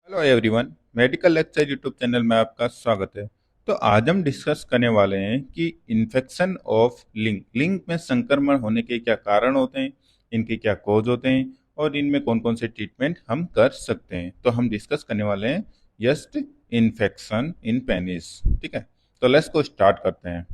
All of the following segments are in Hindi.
Hello everyone, medical lecture YouTube channel में आपका स्वागत है। तो आज हम डिस्कस करने वाले हैं कि इन्फेक्शन ऑफ लिंग में संक्रमण होने के क्या कारण होते हैं, इनके क्या कॉज होते हैं और इनमें कौन कौन से ट्रीटमेंट हम कर सकते हैं। तो हम डिस्कस करने वाले हैं यस्ट इन्फेक्शन इन पेनिस। ठीक है, तो लेट्स को स्टार्ट करते हैं।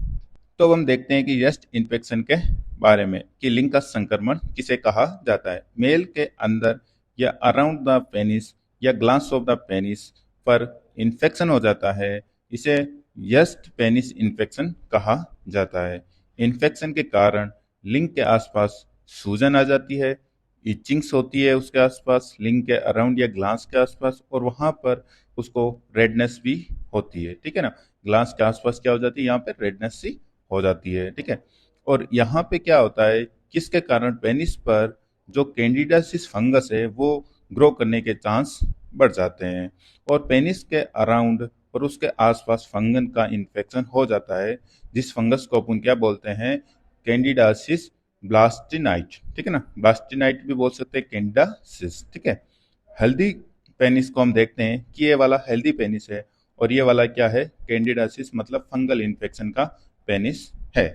तो अब हम देखते हैं कि यस्ट इन्फेक्शन के बारे में कि लिंग का संक्रमण किसे कहा जाता है। मेल के अंदर या अराउंड द पेनिस या ग्लांस ऑफ द पेनिस पर इन्फेक्शन हो जाता है, इसे यस्ट पेनिस इन्फेक्शन कहा जाता है। इन्फेक्शन के कारण लिंग के आसपास सूजन आ जाती है, इचिंग्स होती है उसके आसपास, लिंग के अराउंड या ग्लांस के आसपास, और वहां पर उसको रेडनेस भी होती है। ठीक है ना, ग्लांस के आसपास क्या हो जाती है, यहाँ पे रेडनेस सी हो जाती है। ठीक है, और यहाँ पे क्या होता है, किसके कारण पेनिस पर जो कैंडिडासिस फंगस है वो ग्रो करने के चांस बढ़ जाते हैं, और पेनिस के अराउंड और उसके आसपास फंगन का इन्फेक्शन हो जाता है, जिस फंगस को अपन क्या बोलते हैं, कैंडिडासिस ब्लास्टिनाइट। ठीक है ना, ब्लास्टिनाइट भी बोल सकते हैं, कैंडिडासिस। ठीक है, हेल्दी पेनिस को हम देखते हैं कि ये वाला हेल्दी पेनिस है, और ये वाला क्या है, कैंडिडासिस मतलब फंगल इन्फेक्शन का पेनिस है।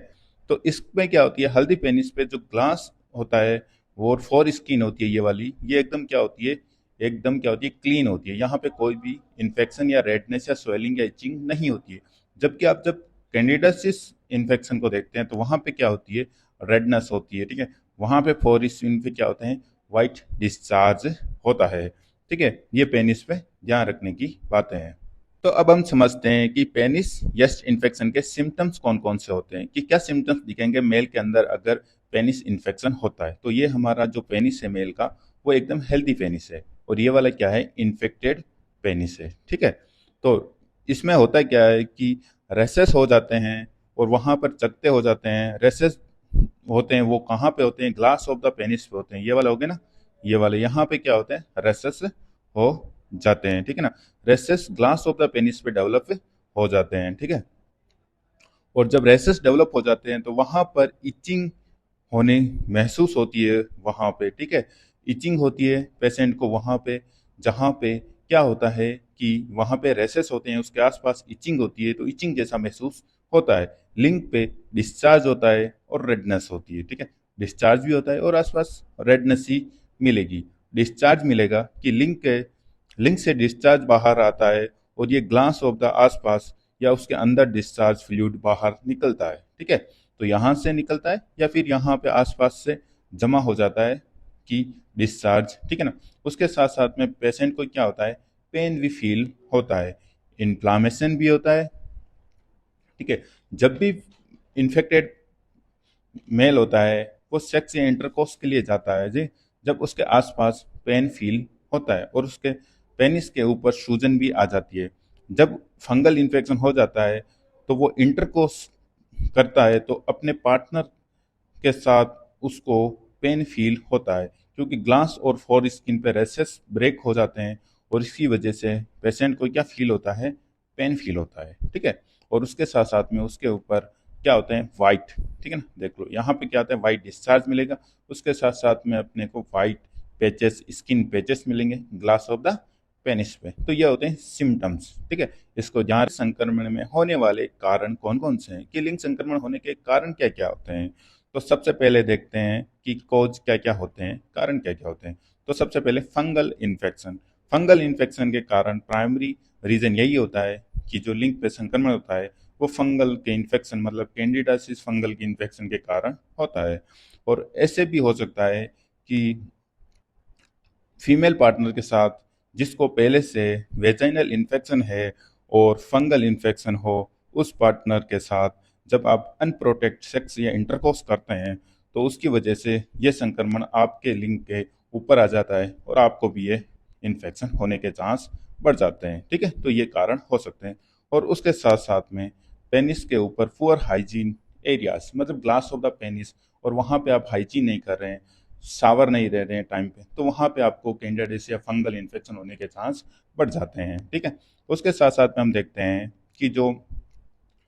तो इसमें क्या होती है, हल्दी पेनिस पे जो ग्लास होता है वो फॉर स्किन होती है, ये वाली, ये एकदम क्या होती है, एकदम क्या होती है, क्लीन होती है। यहाँ पे कोई भी इन्फेक्शन या रेडनेस या स्वेलिंग या इचिंग नहीं होती है। जबकि आप जब कैंडिडासिस इन्फेक्शन को देखते हैं तो वहाँ पे क्या होती है, रेडनेस होती है। ठीक है, वहाँ पे फॉर स्किन पे क्या होते हैं, वाइट डिस्चार्ज होता है। ठीक है, ये पेनिस पे ध्यान रखने की बातें हैं। तो अब हम समझते हैं कि पेनिस यस्ट इन्फेक्शन के सिम्टम्स कौन कौन से होते हैं, कि क्या सिम्टम्स दिखेंगे मेल के अंदर अगर पेनिस इन्फेक्शन होता है। तो ये हमारा जो पेनिस है मेल का, वो एकदम हेल्दी पेनिस है, और ये वाला क्या है, इन्फेक्टेड पेनिस है। ठीक है, तो इसमें होता क्या है कि रेसेस हो जाते हैं और वहां पर चकते हो जाते हैं। रेसेस होते हैं वो कहाँ पे होते हैं, ग्लास ऑफ द पेनिस पे होते हैं। ये वाला हो गया ना, ये वाले यहाँ पे क्या होते हैं, रेसेस हो जाते हैं। ठीक है ना, recess glans of the penis पे डेवलप हो जाते हैं। ठीक है, और जब रेसेस डेवलप हो जाते हैं तो वहां पर इचिंग होने महसूस होती है वहां पे। ठीक है, इचिंग होती है पेशेंट को वहां पे, जहां पे क्या होता है कि वहां पे रेसेस होते हैं, उसके आसपास इचिंग होती है, तो इचिंग जैसा महसूस होता है। लिंग पे डिस्चार्ज होता है और रेडनेस होती है। ठीक है, डिस्चार्ज भी होता है और आसपास रेडनेस ही मिलेगी। डिस्चार्ज मिलेगा कि लिंक से डिस्चार्ज बाहर आता है, और ये ग्लास ऑफ द आसपास या उसके अंदर डिस्चार्ज फ्लूइड बाहर निकलता है। ठीक है, तो यहाँ से निकलता है या फिर यहाँ पे आसपास से जमा हो जाता है कि डिस्चार्ज। ठीक है ना, उसके साथ साथ में पेशेंट को क्या होता है, पेन भी फील होता है, इन्फ्लामेशन भी होता है। ठीक है, जब भी इन्फेक्टेड मेल होता है वो सेक्स या इंटरकोर्स के लिए जाता है जी, जब उसके आसपास पेन फील होता है और उसके पेनिस के ऊपर सूजन भी आ जाती है। जब फंगल इन्फेक्शन हो जाता है तो वो इंटरकोर्स करता है तो अपने पार्टनर के साथ उसको पेन फील होता है, क्योंकि ग्लास और फोर स्किन पे रेसेस ब्रेक हो जाते हैं, और इसकी वजह से पेशेंट को क्या फील होता है, पेन फील होता है। ठीक है, और उसके साथ साथ में उसके ऊपर क्या होते हैं, वाइट। ठीक है ना, देख लो यहाँ पे क्या होता है, वाइट डिस्चार्ज मिलेगा, उसके साथ साथ में अपने को वाइट पैचेस, स्किन पैचेस मिलेंगे ग्लास ऑफ द पेनिस पे। तो ये होते हैं सिम्टम्स। ठीक है, इसको जहाँ संक्रमण में होने वाले कारण कौन कौन से हैं, कि लिंग संक्रमण होने के कारण क्या क्या होते हैं। तो सबसे पहले देखते हैं कि कॉज क्या क्या होते हैं, कारण क्या क्या होते हैं। तो सबसे पहले फंगल इन्फेक्शन। फंगल इन्फेक्शन के कारण प्राइमरी रीजन यही होता है कि जो लिंग पे संक्रमण होता है वो फंगल के इन्फेक्शन मतलब कैंडिडासिस फंगल के इन्फेक्शन के कारण होता है। और ऐसे भी हो सकता है कि फीमेल पार्टनर के साथ जिसको पहले से वेजाइनल इन्फेक्शन है और फंगल इन्फेक्शन हो, उस पार्टनर के साथ जब आप अनप्रोटेक्ट सेक्स या इंटरकोर्स करते हैं तो उसकी वजह से ये संक्रमण आपके लिंग के ऊपर आ जाता है और आपको भी ये इन्फेक्शन होने के चांस बढ़ जाते हैं। ठीक है, तो ये कारण हो सकते हैं। और उसके साथ साथ में पेनिस के ऊपर पुअर हाइजीन एरियाज, मतलब ग्लास ऑफ द पेनिस, और वहाँ पे आप हाइजीन नहीं कर रहे हैं, शावर नहीं रह रहे हैं टाइम पे, तो वहाँ पे आपको कैंडिडाइटिस या फंगल इन्फेक्शन होने के चांस बढ़ जाते हैं। ठीक है, उसके साथ साथ में हम देखते हैं कि जो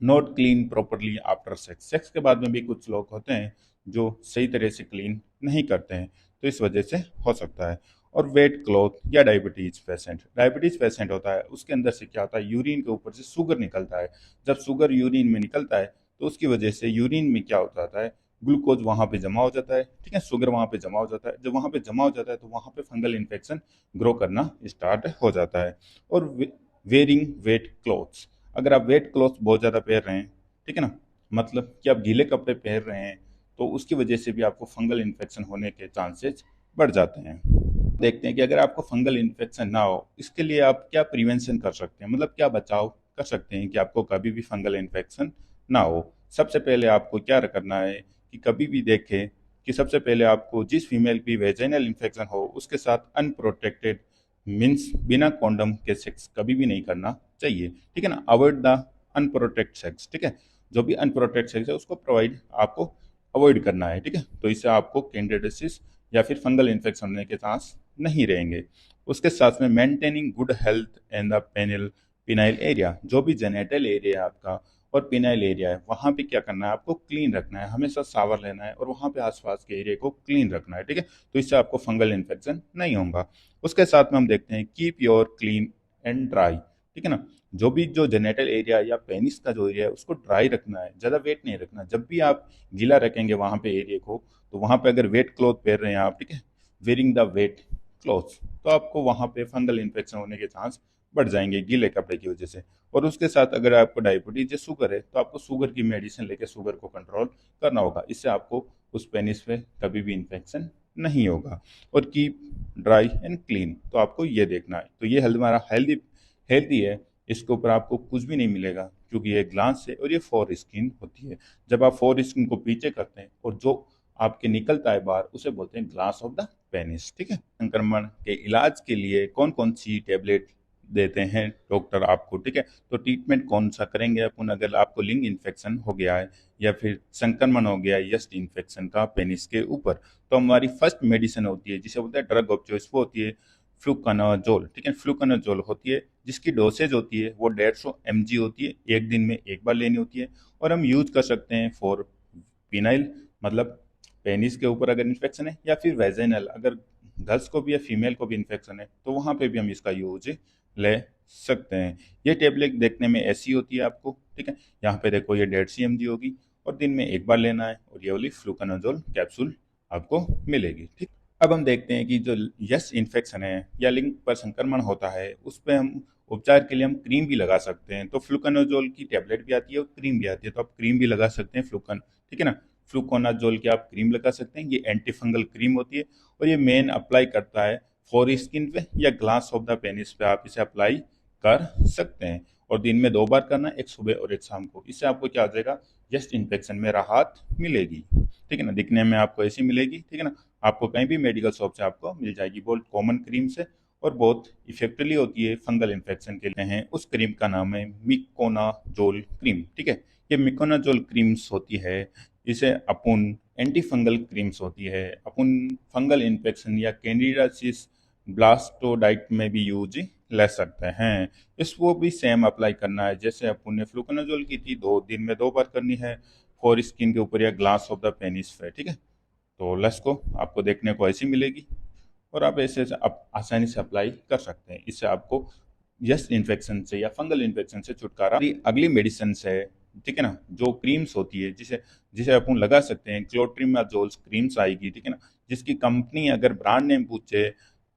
not clean properly after sex, sex के बाद में भी कुछ लोग होते हैं जो सही तरह से क्लीन नहीं करते हैं, तो इस वजह से हो सकता है। और वेट क्लॉथ या डायबिटीज पेशेंट होता है, उसके अंदर से क्या होता है, यूरिन के ऊपर से शुगर निकलता है। जब शुगर यूरिन में निकलता है तो उसकी वजह से यूरिन में क्या होता है, ग्लूकोज वहां पे जमा हो जाता है, ठीक है, शुगर वहां पे जमा हो जाता है। जब वहां पे जमा हो जाता है तो वहां पे फंगल इन्फेक्शन ग्रो करना स्टार्ट हो जाता है। और वेयरिंग वेट क्लॉथ्स, अगर आप वेट क्लॉथ बहुत ज़्यादा पहन रहे हैं, ठीक है ना, मतलब कि आप गीले कपड़े पहन रहे हैं, तो उसकी वजह से भी आपको फंगल इन्फेक्शन होने के चांसेस बढ़ जाते हैं। देखते हैं कि अगर आपको फंगल इन्फेक्शन ना हो, इसके लिए आप क्या प्रिवेंशन कर सकते हैं, मतलब क्या बचाव कर सकते हैं कि आपको कभी भी फंगल इन्फेक्शन ना हो। सबसे पहले आपको क्या करना है कि कभी भी देखें कि सबसे पहले आपको जिस फीमेल की वेजाइनल इन्फेक्शन हो उसके साथ अनप्रोटेक्टेड मीन्स बिना कॉन्डम के सेक्स कभी भी नहीं करना चाहिए, ठीक है ना, अवॉइड द अनप्रोटेक्ट सेक्स, ठीक है, जो भी अनप्रोटेक्ट सेक्स है उसको प्रोवाइड आपको अवॉइड करना है, ठीक है। तो इससे आपको कैंडिडियासिस या फिर फंगल इन्फेक्शन होने के चांस नहीं रहेंगे। उसके साथ में maintaining good health and the penile penile area, जो भी जेनेटल एरिया है आपका और पिनाइल एरिया है, वहाँ पे क्या करना है, आपको क्लीन रखना है, हमेशा सावर लेना है और वहाँ पे आसपास के एरिया को क्लीन रखना है, ठीक है। तो इससे आपको फंगल इन्फेक्शन नहीं होगा। उसके साथ में हम देखते हैं keep your clean and dry, ठीक है ना, जो भी जो जेनेटल एरिया या पेनिस का जो एरिया है उसको ड्राई रखना है, ज़्यादा वेट नहीं रखना। जब भी आप गीला रखेंगे वहाँ पे एरिया को, तो वहाँ पे अगर वेट क्लॉथ पहन रहे हैं आप, ठीक है, वेयरिंग द वेट क्लॉथ्स, तो आपको वहाँ पे फंगल इन्फेक्शन होने के चांस बढ़ जाएंगे गीले कपड़े की वजह से। और उसके साथ अगर आपको डायबिटीज या शुगर है तो आपको शुगर की मेडिसिन लेके शुगर को कंट्रोल करना होगा, इससे आपको उस पेनिस पे कभी भी इन्फेक्शन नहीं होगा। और कीप ड्राई एंड क्लीन, तो आपको ये देखना है, तो ये हेल्थ हमारा हेल्दी हेल्दी है, इसके ऊपर आपको कुछ भी नहीं मिलेगा क्योंकि ये ग्लास है और ये फोर स्किन होती है। जब आप फोर स्किन को पीछे करते हैं और जो आपके निकलता है बाहर उसे बोलते हैं ग्लास ऑफ द पेनिस, ठीक है। संक्रमण के इलाज के लिए कौन कौन सी टेबलेट देते हैं डॉक्टर आपको, ठीक है, तो ट्रीटमेंट कौन सा करेंगे अपन, अगर आपको लिंग इन्फेक्शन हो गया है या फिर संक्रमण हो गया है यस्ट इन्फेक्शन का पेनिस के ऊपर, तो हमारी फर्स्ट मेडिसिन होती है जिसे बोलते हैं ड्रग ऑफ चॉइस, वो होती है फ्लूकनाजोल, ठीक है, फ्लूकनाजोल होती है जिसकी डोसेज होती है वो 150 mg होती है, एक दिन में एक बार लेनी होती है। और हम यूज कर सकते हैं फॉर पिनाइल, मतलब पेनिस के ऊपर अगर इन्फेक्शन है, या फिर वेजाइनल, अगर गर्ल्स को भी या फीमेल को भी इन्फेक्शन है तो वहाँ पे भी हम इसका यूज ले सकते हैं। ये टेबलेट देखने में ऐसी होती है आपको, ठीक है, यहाँ पे देखो ये 150 mg होगी और दिन में एक बार लेना है, और ये वाली फ्लूकनाजोल कैप्सूल आपको मिलेगी, ठीक। अब हम देखते हैं कि जो यस इन्फेक्शन है या लिंग पर संक्रमण होता है उस पर हम उपचार के लिए हम क्रीम भी लगा सकते हैं। तो फ्लूकनाजोल की टेबलेट भी आती है और क्रीम भी आती है, तो आप क्रीम भी लगा सकते हैं फ्लूकन, ठीक है ना, फ्लूकोनाजोल की आप क्रीम लगा सकते हैं। ये एंटी फंगल क्रीम होती है और ये मेन अप्लाई करता है फॉर स्किन पे या ग्लास ऑफ द पेनिस पे आप इसे अप्लाई कर सकते हैं। और दिन में 2 बार करना, एक सुबह और एक शाम को। इससे आपको क्या हो जाएगा, जस्ट इन्फेक्शन में राहत मिलेगी, ठीक है ना, दिखने में आपको ऐसी मिलेगी, ठीक है ना, आपको कहीं भी मेडिकल शॉप से आपको मिल जाएगी, बहुत कॉमन क्रीम से और बहुत इफेक्टिवली होती है फंगल इन्फेक्शन के लिए। हैं उस क्रीम का नाम है मिकोनाजोल क्रीम, ठीक है। ये मिकोनाजोल क्रीम्स होती है, इसे अपुन एंटी फंगल क्रीम्स होती है, अपुन फंगल इन्फेक्शन या कैंडिडियासिस ब्लास्टोडाइट में भी यूज ले सकते हैं। इसको भी सेम अप्लाई करना है जैसे अपन ने फ्लूकोनाजोल की थी, 2 दिन में 2 बार करनी है फॉर स्किन के ऊपर या ग्लास ऑफ द पेनिस पे, ठीक है। तो लस को आपको देखने को ऐसी मिलेगी और आप ऐसे आप आसानी से अप्लाई कर सकते हैं। इससे आपको यस्ट इन्फेक्शन से या फंगल इन्फेक्शन से छुटकारा। अगली मेडिसिन है, ठीक है ना, जो क्रीम्स होती है जिसे जिसे अपन लगा सकते हैं, क्लोट्रिमाजोल क्रीम्स आएगी, ठीक है ना, जिसकी कंपनी अगर ब्रांड नेम पूछे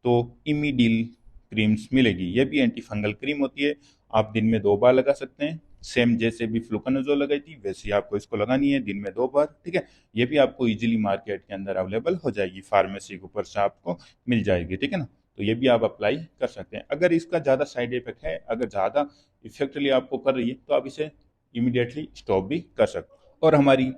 तो इमीडिल क्रीम्स मिलेगी। ये भी एंटी फंगल क्रीम होती है, आप दिन में 2 बार लगा सकते हैं, सेम जैसे भी फ्लूकोनाजोल लगाई थी वैसे ही आपको इसको लगानी है दिन में 2 बार, ठीक है। ये भी आपको इजीली मार्केट के अंदर अवेलेबल हो जाएगी, फार्मेसी के ऊपर से आपको मिल जाएगी, ठीक है ना। तो ये भी आप अप्लाई कर सकते हैं। अगर इसका ज़्यादा साइड इफेक्ट है, अगर ज़्यादा इफेक्टली आपको कर रही है तो आप इसे इमीडिएटली स्टॉप भी कर सकते हैं। और हमारी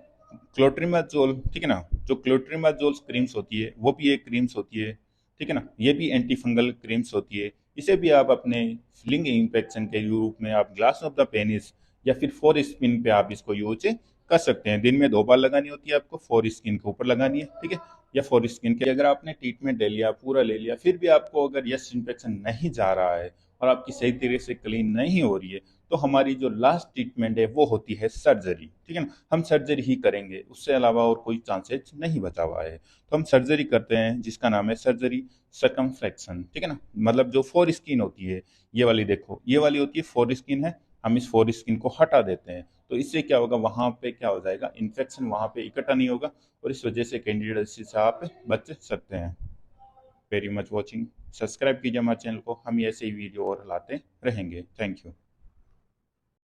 क्लोट्रिमाजोल, ठीक है ना, जो क्लोट्रिमाजोल क्रीम्स होती है वो भी एक क्रीम्स होती है, ठीक है ना, ये भी एंटी फंगल क्रीम्स होती है। इसे भी आप अपने लिंग इन्फेक्शन के रूप में आप ग्लास ऑफ द पेनिस या फिर फोर स्किन पे आप इसको यूज कर सकते हैं। दिन में 2 बार लगानी होती है आपको, फोर स्किन के ऊपर लगानी है, ठीक है, या फोर स्किन के। अगर आपने ट्रीटमेंट ले लिया, पूरा ले लिया, फिर भी आपको अगर यस इन्फेक्शन नहीं जा रहा है और आपकी सही तरीके से क्लीन नहीं हो रही है तो हमारी जो लास्ट ट्रीटमेंट है वो होती है सर्जरी, ठीक है ना। हम सर्जरी ही करेंगे, उससे अलावा और कोई चांसेस नहीं बचा हुआ है। तो हम सर्जरी करते हैं जिसका नाम है सर्जरी सर्कमफ्लेक्शन, ठीक है ना। मतलब जो फोर स्किन होती है, ये वाली देखो, ये वाली होती है फोर स्किन है, हम इस फोर स्किन को हटा देते हैं। तो इससे क्या होगा, वहां पे क्या हो जाएगा, इन्फेक्शन वहां पे इकट्ठा नहीं होगा, और इस वजह से कैंडिडियासिस से आप बच सकते हैं। वेरी मच वॉचिंग, सब्सक्राइब कीजिए हमारे चैनल को, हम ऐसे ही वीडियो और लाते रहेंगे। Thank you.